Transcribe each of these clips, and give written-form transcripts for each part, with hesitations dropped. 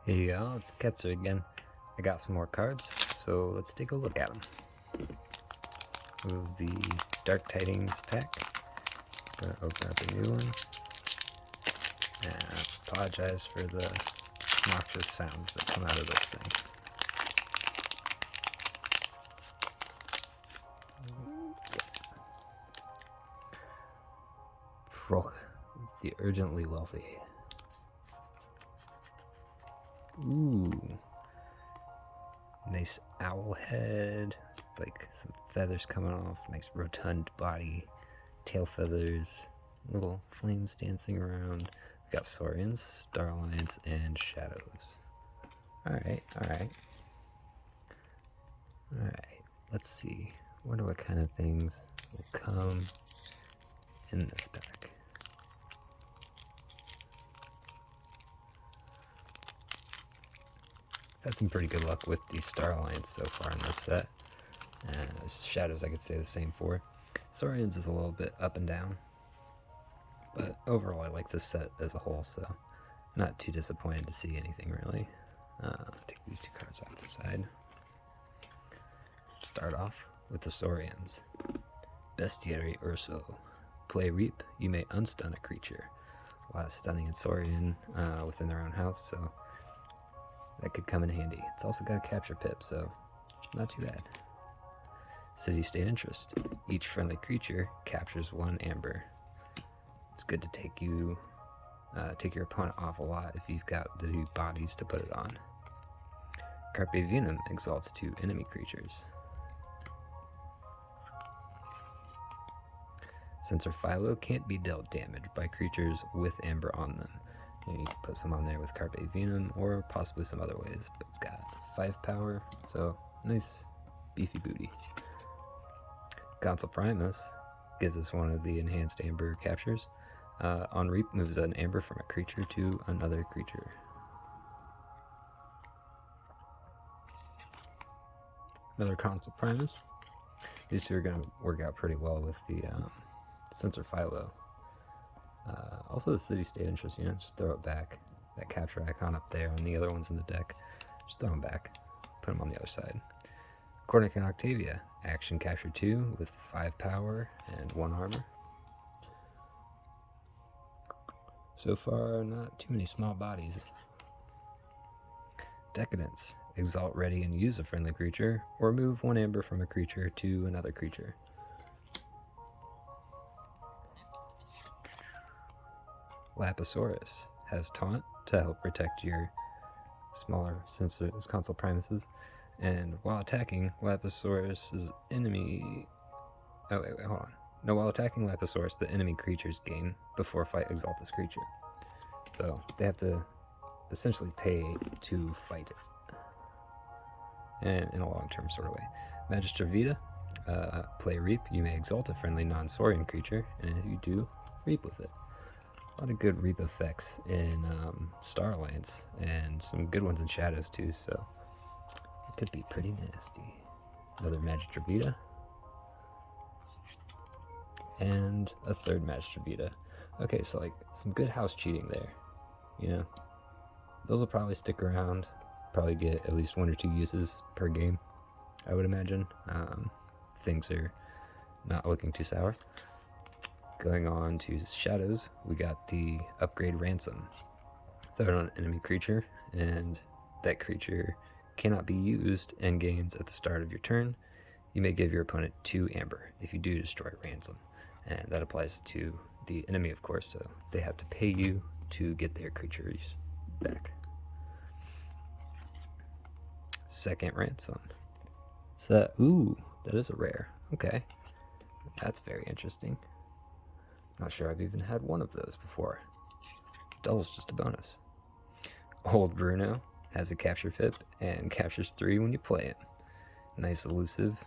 Hey y'all, it's Ketzer again. I got some more cards, so let's take a look at them. This is the Dark Tidings pack. Gonna open up a new one. And I apologize for the noxious sounds that come out of this thing. Froch, the urgently wealthy. Ooh. Nice owl head, like some feathers coming off, nice rotund body, tail feathers, little flames dancing around. We got Saurians, Starlines, and Shadows. Alright. Let's see. Wonder what kind of things will come in this pack. Had some pretty good luck with the Starlines so far in this set. And Shadows I could say the same for. Saurians is a little bit up and down. But overall I like this set as a whole, so not too disappointed to see anything really. Take these two cards off the side. Start off with the Saurians. Bestiary Urso. Play Reap, you may unstun a creature. A lot of stunning in Saurian within their own house, so that could come in handy. It's also got a capture pip, so not too bad. City-state interest. Each friendly creature captures 1 amber. It's good to take your opponent off a lot if you've got the bodies to put it on. Carpe Venum exalts 2 enemy creatures. Censor Philo can't be dealt damage by creatures with amber on them. You can put some on there with Carpe Venum or possibly some other ways, but it's got 5 power, so nice beefy booty. Council Primus gives us one of the enhanced amber captures. On Reap, moves an amber from a creature to another creature. Another Council Primus. These two are going to work out pretty well with the Censor Philo. Also the city-state interest, just throw it back. That capture icon up there and the other ones in the deck, just throw them back. Put them on the other side. Cornic and Octavia, action capture 2 with 5 power and 1 armor. So far, not too many small bodies. Decadence, exalt ready and use a friendly creature, or move 1 amber from a creature to another creature. Lapisaurus has taunt to help protect your smaller Console Primuses, and while attacking Lapisaurus's enemy... hold on. No, while attacking Lapisaurus, the enemy creatures gain before fight exalt this creature. So they have to essentially pay to fight it. And in a long-term sort of way. Magister Vita, play Reap, you may exalt a friendly non-Saurian creature, and if you do, Reap with it. A lot of good Reap effects in Starlines, and some good ones in Shadows too, so it could be pretty nasty. Another Magister Vita. And a third Magister Vita. Okay, so like some good house cheating there. Those will probably stick around. Probably get at least 1 or 2 uses per game, I would imagine. Things are not looking too sour. Going on to Shadows, we got the upgrade Ransom. Throw it on an enemy creature, and that creature cannot be used and gains at the start of your turn. You may give your opponent 2 amber if you do destroy Ransom. And that applies to the enemy, of course, so they have to pay you to get their creatures back. Second Ransom. So, that is a rare. Okay. That's very interesting. Not sure I've even had one of those before. Double's just a bonus. Old Bruno has a capture pip and captures 3 when you play it. Nice elusive,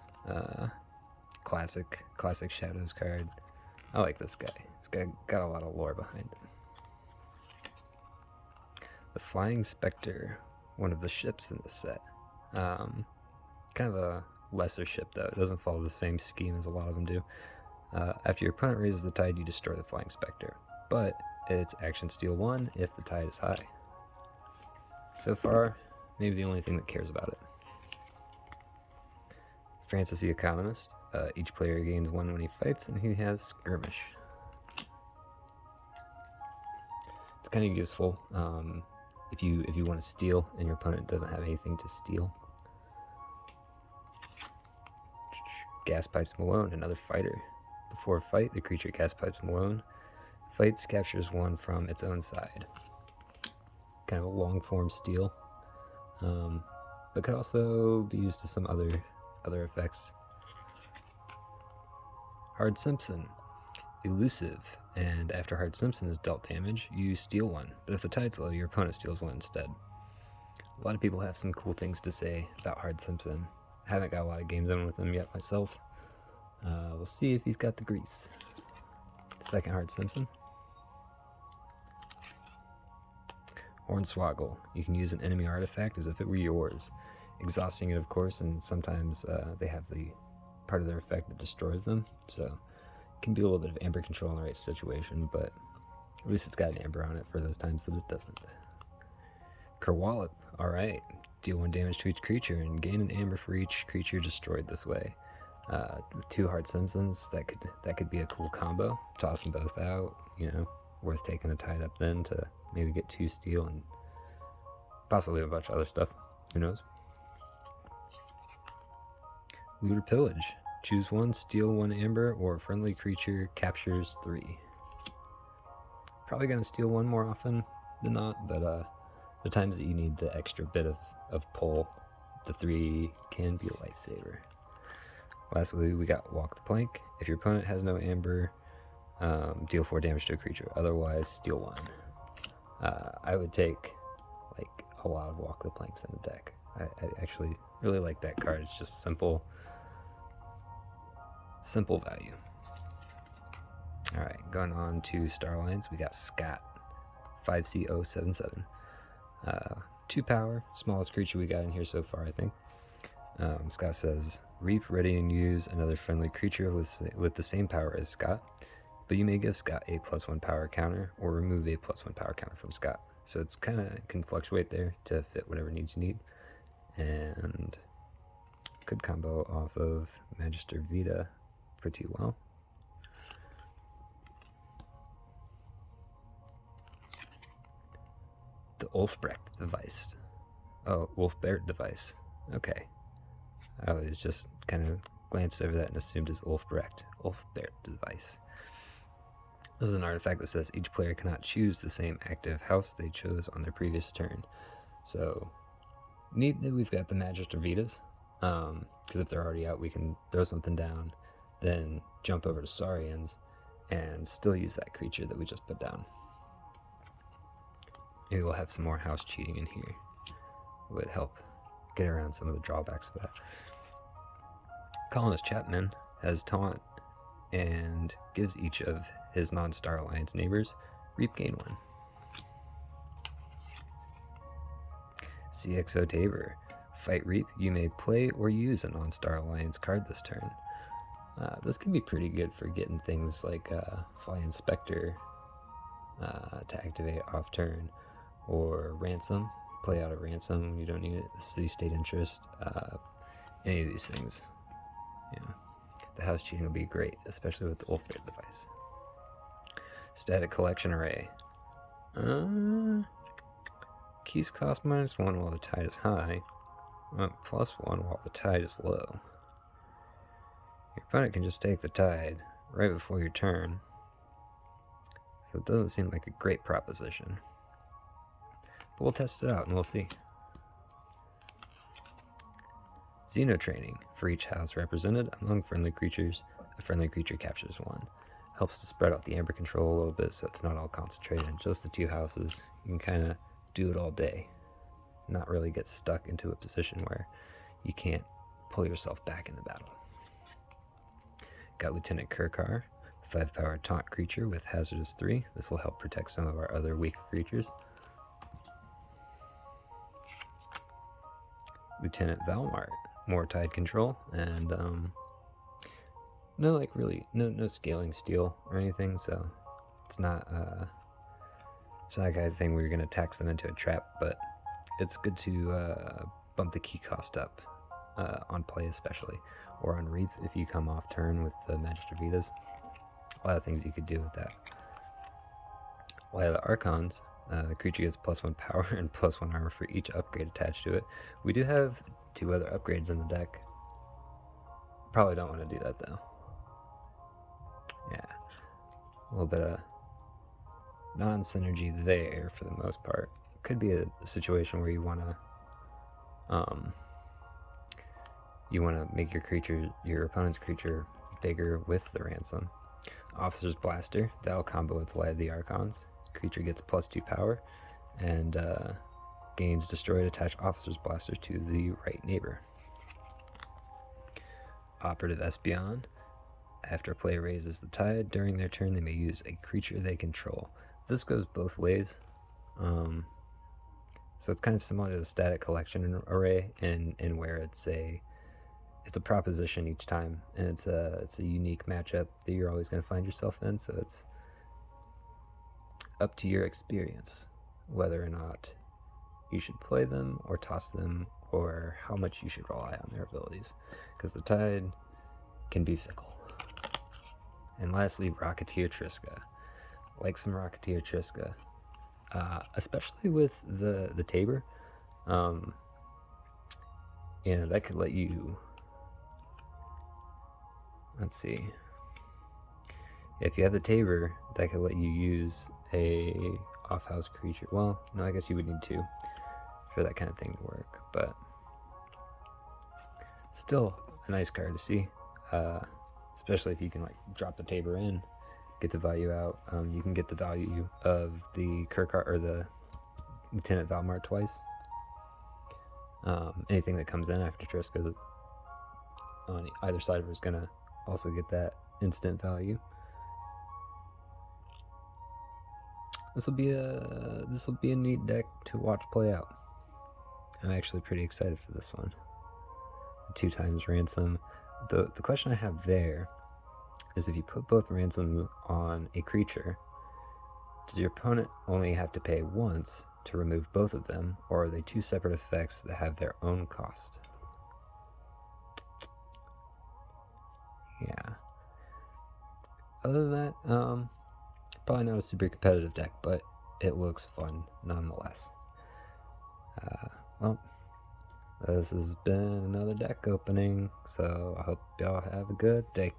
classic Shadows card. I like this guy. He's got a lot of lore behind him. The Flying Spectre, one of the ships in the set. Kind of a lesser ship though. It doesn't follow the same scheme as a lot of them do. After your opponent raises the tide, you destroy the Flying Spectre. But it's action steal 1 if the tide is high. So far, maybe the only thing that cares about it. Francis the Economist. Each player gains 1 when he fights, and he has Skirmish. It's kind of useful if you want to steal and your opponent doesn't have anything to steal. Gas Pipes Malone, another fighter. Before a fight, the creature Gas Pipes Malone fights, captures 1 from its own side. Kind of a long form steal, but could also be used to some other effects. Hard Simpson, elusive, and after Hard Simpson is dealt damage, you steal 1, but if the tide's low, your opponent steals 1 instead. A lot of people have some cool things to say about Hard Simpson. I haven't got a lot of games in with him yet myself. We'll see if he's got the grease. Second Hard Simpson. Hornswoggle. You can use an enemy artifact as if it were yours, exhausting it, of course, and sometimes they have the part of their effect that destroys them, so it can be a little bit of amber control in the right situation, but at least it's got an amber on it for those times that it doesn't. Kerwallop. Alright. Deal 1 damage to each creature and gain an amber for each creature destroyed this way. With 2 Hard Simpsons, that could be a cool combo. Toss them both out, you know, worth taking a tide up then to maybe get 2 steel and possibly a bunch of other stuff. Who knows? Loot or Pillage. Choose 1, steal 1 amber, or a friendly creature captures 3. Probably gonna steal 1 more often than not, but the times that you need the extra bit of pull, the 3 can be a lifesaver. Lastly, we got Walk the Plank. If your opponent has no amber, deal 4 damage to a creature. Otherwise, steal 1. I would take like a lot of Walk the Planks in the deck. I actually really like that card. It's just simple value. Alright, going on to Starlines, we got Scott, 5C077. 2 power, smallest creature we got in here so far, I think. Scott says, Reap, ready, and use another friendly creature with the same power as Scott, but you may give Scott a +1 power counter or remove a +1 power counter from Scott. So it's kind of can fluctuate there to fit whatever needs you need, and could combo off of Magister Vita pretty well. The Ulfbrecht device. Oh, Ulfbert device. Okay. I was just kind of glanced over that and assumed it's Ulfbrecht. Ulfbert device. This is an artifact that says each player cannot choose the same active house they chose on their previous turn. So, neat that we've got the Magister Vitas, because if they're already out, we can throw something down, then jump over to Saurians, and still use that creature that we just put down. Maybe we'll have some more house cheating in here. It would help get around some of the drawbacks of that. Colonist Chapman has Taunt and gives each of his non-Star Alliance neighbors Reap, gain 1. CXO Tabor. Fight Reap, you may play or use a non-Star Alliance card this turn. This can be pretty good for getting things like Fly Inspector to activate off turn, or Ransom, play out a Ransom when you don't need it, the City State Interest, any of these things. Yeah, the house cheating will be great, especially with the Ulfbert device. Static Collection Array. Keys cost -1 while the tide is high, +1 while the tide is low. Your opponent can just take the tide right before your turn, so it doesn't seem like a great proposition. But we'll test it out and we'll see. Xeno Training. For each house represented among friendly creatures, a friendly creature captures 1. Helps to spread out the amber control a little bit so it's not all concentrated in just the 2 houses. You can kind of do it all day, not really get stuck into a position where you can't pull yourself back in the battle. Got Lieutenant Kirkar, 5 power taunt creature with hazardous 3. This will help protect some of our other weak creatures. Lieutenant Valmart, more tide control, and no scaling steel or anything, so it's not a kind of thing where you're gonna tax them into a trap, but it's good to bump the key cost up on play especially, or on Reap if you come off turn with the Magister Vitas. A lot of things you could do with that. While the Archons, the creature gets +1 power and +1 armor for each upgrade attached to it. We do have 2 other upgrades in the deck. Probably don't want to do that though. Yeah, a little bit of non-synergy there for the most part. Could be a situation where you want to make your opponent's creature bigger with the ransom. Officer's Blaster, that'll combo with Light of the Archons. Creature gets +2 power and gains destroyed attached Officer's Blaster to the right neighbor. Operative Espeon, after a player raises the tide during their turn, they may use a creature they control. This goes both ways. So it's kind of similar to the Static Collection Array in where it's a proposition each time, and it's a unique matchup that you're always going to find yourself in, so it's up to your experience whether or not you should play them or toss them, or how much you should rely on their abilities, because the tide can be fickle. And lastly, Rocketeer Triska. Like some Rocketeer Triska, especially with the Tabor. That could let you, let's see, if you have the Tabor, that could let you use a off-house creature. Well, no, I guess you would need 2 for that kind of thing to work, but still a nice card to see, especially if you can like drop the Tabor in, get the value out. You can get the value of the Kirkar or the Lieutenant Valmar twice. Anything that comes in after Triska on either side of her is gonna also get that instant value. This will be a neat deck to watch play out. I'm actually pretty excited for this one. 2 times ransom. The question I have there is, if you put both ransoms on a creature, does your opponent only have to pay once to remove both of them, or are they 2 separate effects that have their own cost? Yeah. Other than that, probably not a super competitive deck, but it looks fun nonetheless. Well, this has been another deck opening, so I hope y'all have a good day.